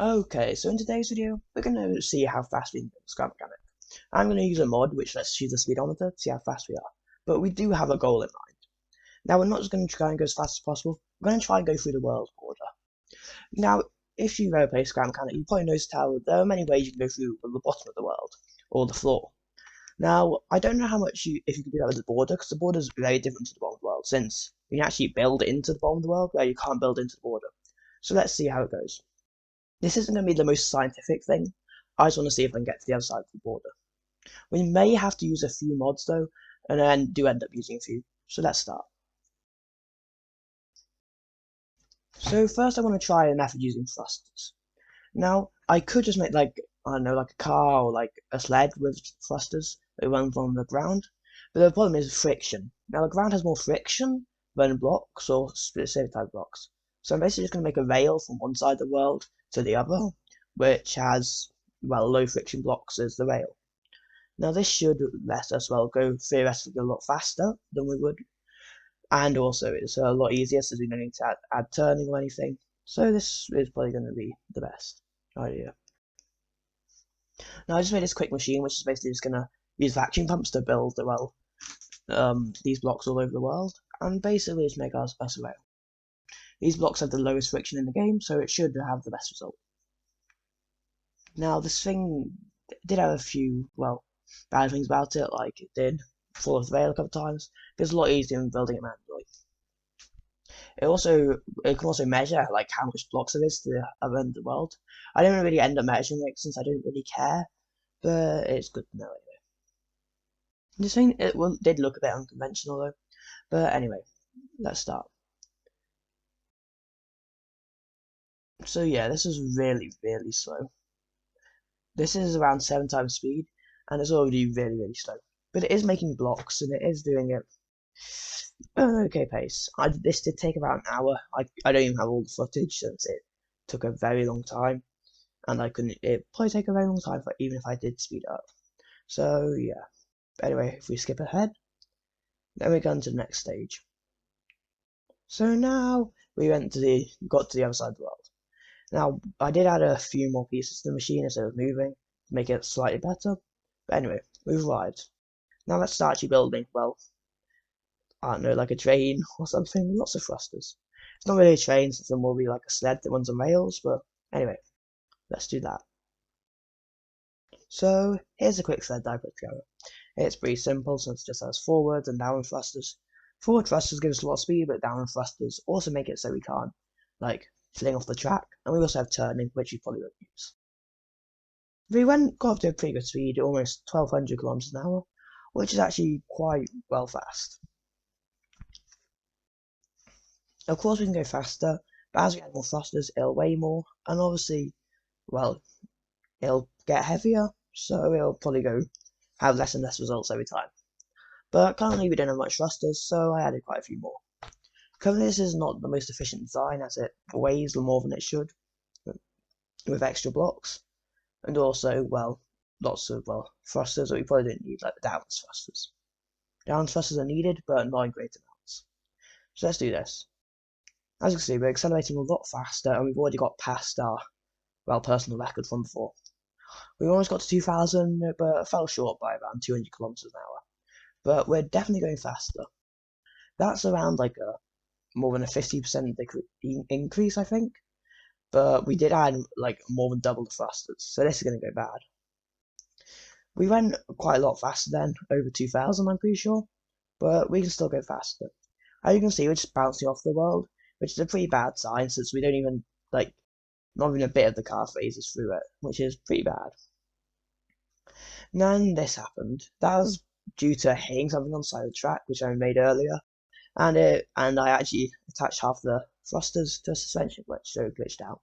Okay, so in today's video, we're going to see how fast we can build a Scrap Mechanic. I'm going to use a mod which lets you use the speedometer to see how fast we are, but we do have a goal in mind. Now, we're not just going to try and go as fast as possible, we're going to try and go through the world border. Now, if you've ever played Scrap Mechanic, you probably noticed how there are many ways you can go through the bottom of the world, or the floor. Now, I don't know how much if you can do that with the border, because the border is very different to the bottom of the world, since you can actually build into the bottom of the world, where you can't build into the border. So let's see how it goes. This isn't going to be the most scientific thing. I just want to see if I can get to the other side of the border. We may have to use a few mods though, and then do end up using a few. So let's start. So first I want to try a method using thrusters. Now, I could just make like, I don't know, like a car or like a sled with thrusters that runs on the ground. But the problem is friction. Now the ground has more friction than blocks or specific type blocks. So I'm basically just going to make a rail from one side of the world to the other, which has, well, low friction blocks as the rail. Now this should let us, well, go theoretically a lot faster than we would, and also it's a lot easier since we don't need to add turning or anything. So this is probably going to be the best idea. Now I just made this quick machine, which is basically just going to use vacuum pumps to build, well, these blocks all over the world, and basically just make us a rail. These blocks have the lowest friction in the game, so it should have the best result. Now, this thing did have a few, well, bad things about it, like it did fall off the rail a couple of times. It's a lot easier than building it manually. It can also measure like how much blocks there is to the other end of the world. I didn't really end up measuring it since I didn't really care, but it's good to know anyway. This thing did look a bit unconventional though, but anyway, let's start. So yeah, this is really, really slow. This is around 7 times speed, and it's already really, really slow. But it is making blocks, and it is doing it at an okay pace. This did take about an hour. I don't even have all the footage since it took a very long time, and it probably take a very long time even if I did speed up. So yeah. Anyway, if we skip ahead, then we go on to the next stage. So now we got to the other side of the world. Now, I did add a few more pieces to the machine instead of moving to make it slightly better. But anyway, we've arrived. Now let's start actually building, well, I don't know, like a train or something. Lots of thrusters. It's not really a train, since it will be like a sled that runs on rails, but anyway, let's do that. So, here's a quick sled that I put together. It's pretty simple since it just has forward and downward thrusters. Forward thrusters give us a lot of speed, but downward thrusters also make it so we can't, like, fling off the track, and we also have turning, which you probably won't use. We got up to a pretty good speed, almost 1200 kilometers an hour, which is actually quite well fast. Of course we can go faster, but as we add more thrusters, it'll weigh more, and obviously, well, it'll get heavier, so it'll probably have less and less results every time. But currently we don't have much thrusters, so I added quite a few more. Currently this is not the most efficient design, as it weighs more than it should, with extra blocks, and also, well, lots of, well, thrusters that we probably don't need, like the downward thrusters. Downward thrusters are needed, but not in great amounts. So let's do this. As you can see, we're accelerating a lot faster, and we've already got past our, well, personal record from before. We almost got to 2000, but fell short by around 200 kilometers an hour. But we're definitely going faster. That's around like more than a 50% increase, I think. But we did add like more than double the thrusters, so this is going to go bad. We went quite a lot faster then, over 2000 I'm pretty sure, but we can still go faster. As you can see, we're just bouncing off the world, which is a pretty bad sign since we don't even, like, not even a bit of the car phases through it, which is pretty bad. And then this happened. That was due to hitting something on the side of the track, which I made earlier, and I actually attached half the thrusters to a suspension glitch, so it glitched out.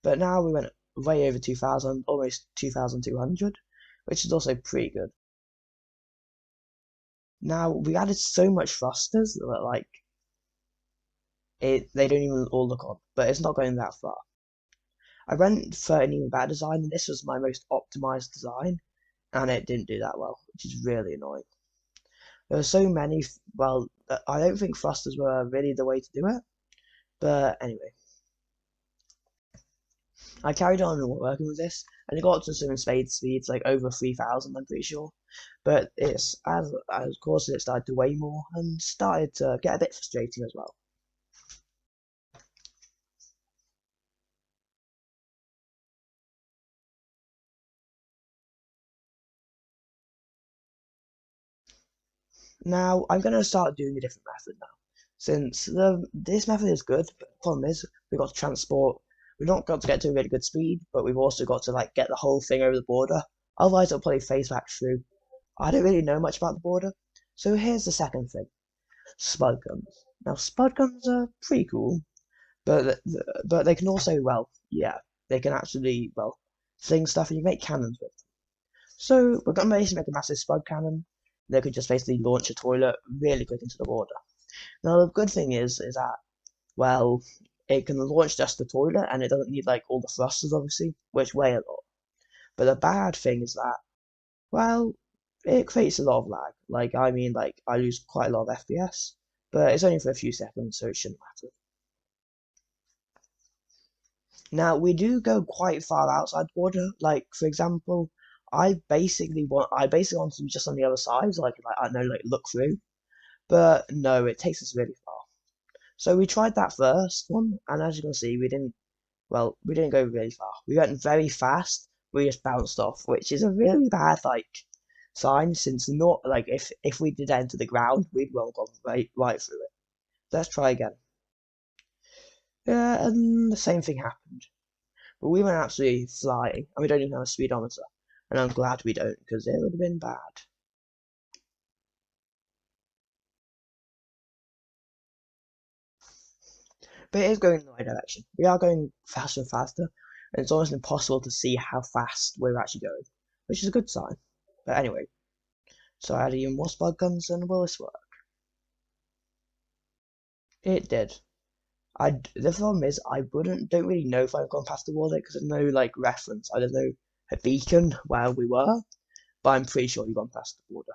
But now we went way over 2000, almost 2200, which is also pretty good. Now we added so much thrusters that like they don't even all look on, but it's not going that far. I went for an even better design, and this was my most optimized design, and it didn't do that well, which is really annoying. There were so many, well, I don't think thrusters were really the way to do it, but anyway. I carried on working with this, and it got to some spade speeds like over 3,000, I'm pretty sure. But it's as of course it started to weigh more and started to get a bit frustrating as well. Now I'm going to start doing a different method now, since this method is good. But the problem is we've got to transport. We've not got to get to a really good speed, but we've also got to like get the whole thing over the border. Otherwise, it'll probably phase back through. I don't really know much about the border, so here's the second thing: Spud guns. Now, Spud guns are pretty cool, but they can also, well, yeah, they can actually, well, fling stuff and you make cannons with them. So we're going to basically make a massive Spud cannon that could just basically launch a toilet really quick into the water. Now the good thing is that, well, it can launch just the toilet and it doesn't need like all the thrusters obviously, which weigh a lot. But the bad thing is that, well, it creates a lot of lag. Like I mean, like I lose quite a lot of FPS, but it's only for a few seconds, so it shouldn't matter. Now we do go quite far outside the border. Like for example, I basically want to be just on the other side, so like I know like look through. But no, it takes us really far. So we tried that first one, and as you can see, we didn't go really far. We went very fast. We just bounced off, which is a really bad like sign, since not like if we did enter the ground, we'd well gone right through it. Let's try again. Yeah, and the same thing happened. But we went absolutely flying, and we don't even have a speedometer. And I'm glad we don't, because it would have been bad. But it is going in the right direction. We are going faster and faster, and it's almost impossible to see how fast we're actually going, which is a good sign. But anyway, so I had even more spud guns, and will this work? It did. The problem is I don't really know if I've gone past the wall because there's no like reference. I don't know a beacon where we were, but I'm pretty sure we've gone past the border.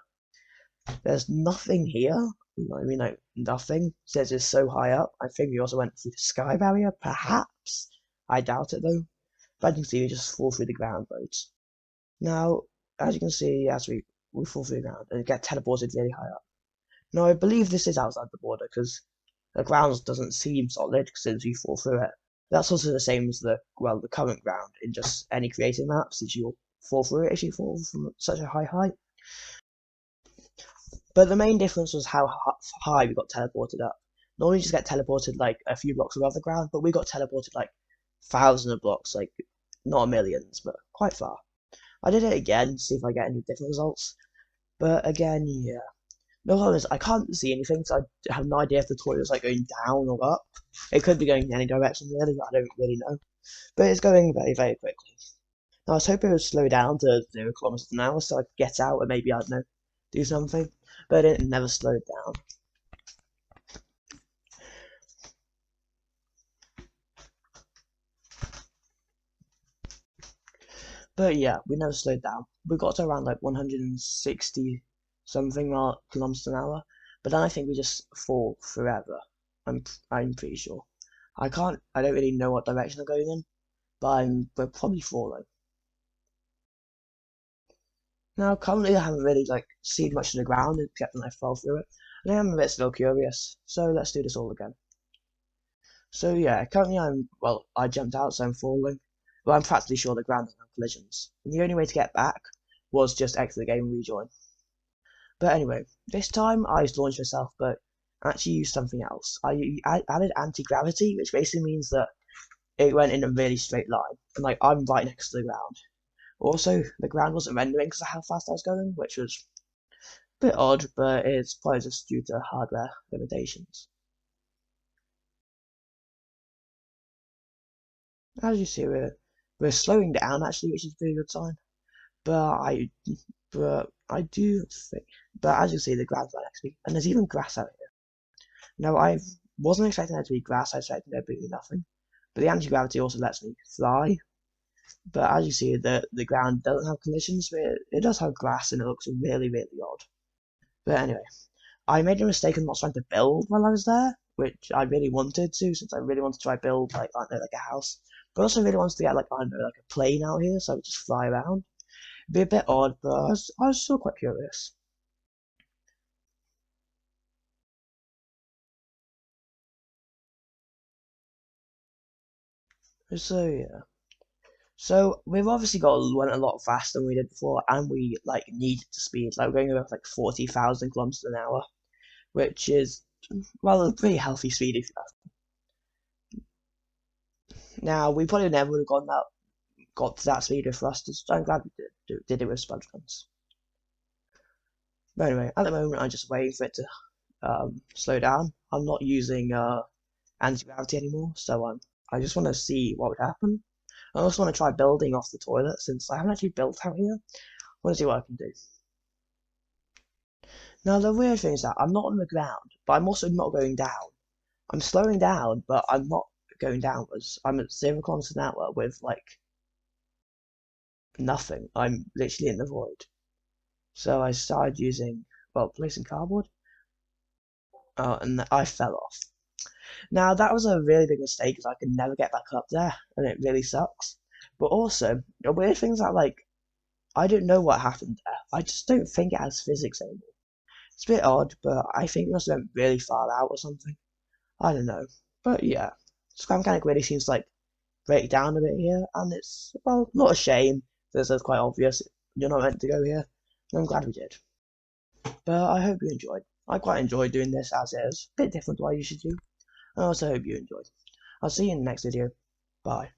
There's nothing here. I mean, like nothing. Since it's so high up, I think we also went through the sky barrier. Perhaps. I doubt it though. But you can see we just fall through the ground roads. Now, as you can see, as we fall through the ground and get teleported really high up. Now, I believe this is outside the border because the ground doesn't seem solid since you fall through it. That's also the same as the current ground in just any creative map, since you'll fall through it if you fall from such a high height. But the main difference was how high we got teleported up. Normally you just get teleported like a few blocks above the ground, but we got teleported like thousands of blocks, like not millions, but quite far. I did it again to see if I get any different results, but again, yeah. No problem is I can't see anything, so I have no idea if the toilet is like going down or up. It could be going in any direction really, I don't really know. But it's going very, very quickly. Now I was hoping it would slow down to 0 kilometers an hour so I could get out and maybe, I don't know, do something. But it never slowed down. But yeah, we never slowed down. We got to around like 160 something kilometers an hour. But then I think we just fall forever. I'm pretty sure. I don't really know what direction I'm going in, but we're probably falling. Now currently I haven't really like seen much of the ground except when I fell through it. And I am a bit still curious, so let's do this all again. So yeah, currently I jumped out, so I'm falling. But I'm practically sure the ground doesn't have collisions. And the only way to get back was just exit the game and rejoin. But anyway, this time I launched myself, but actually used something else. I added anti-gravity, which basically means that it went in a really straight line. And like I'm right next to the ground. Also, the ground wasn't rendering because of how fast I was going, which was a bit odd, but it's probably just due to hardware limitations. As you see, we're slowing down actually, which is a pretty good sign. But I but I do think, but as you see, the ground's right next to me, and there's even grass out here. Now I wasn't expecting there to be grass. I expected there to be nothing. But the anti-gravity also lets me fly. But as you see, the ground doesn't have collisions, but it does have grass, and it looks really, really odd. But anyway, I made a mistake of not trying to build while I was there, which I really wanted to, since I really wanted to try build like I don't know, like a house. But I also really wanted to get like, I don't know, like a plane out here so I could just fly around. It'd be a bit odd, but I was still quite curious. So yeah. So we've obviously went a lot faster than we did before, and we like needed the speed. Like we're going about like 40,000 kilometers an hour, which is well a pretty healthy speed if you ask. Now we probably never would have got to that speed with thrusters. So I'm glad we did it with Spud guns. But anyway, at the moment I'm just waiting for it to slow down. I'm not using anti-gravity anymore, so I just want to see what would happen. I also want to try building off the toilet since I haven't actually built out here. I want to see what I can do. Now the weird thing is that I'm not on the ground, but I'm also not going down. I'm slowing down, but I'm not going downwards. I'm at 0 kilometers an hour with like nothing. I'm literally in the void. So I started using, well, placing cardboard, and I fell off. Now that was a really big mistake because I could never get back up there, and it really sucks. But also, the weird thing is that like I don't know what happened there. I just don't think it has physics anymore. It's a bit odd, but I think it must have went really far out or something. I don't know. But yeah, Scam Mechanic really seems to like break down a bit here, and it's, well, not a shame, because it's quite obvious you're not meant to go here. I'm glad we did. But I hope you enjoyed. I quite enjoy doing this as is. A bit different to what I usually do. I also hope you enjoyed. I'll see you in the next video. Bye.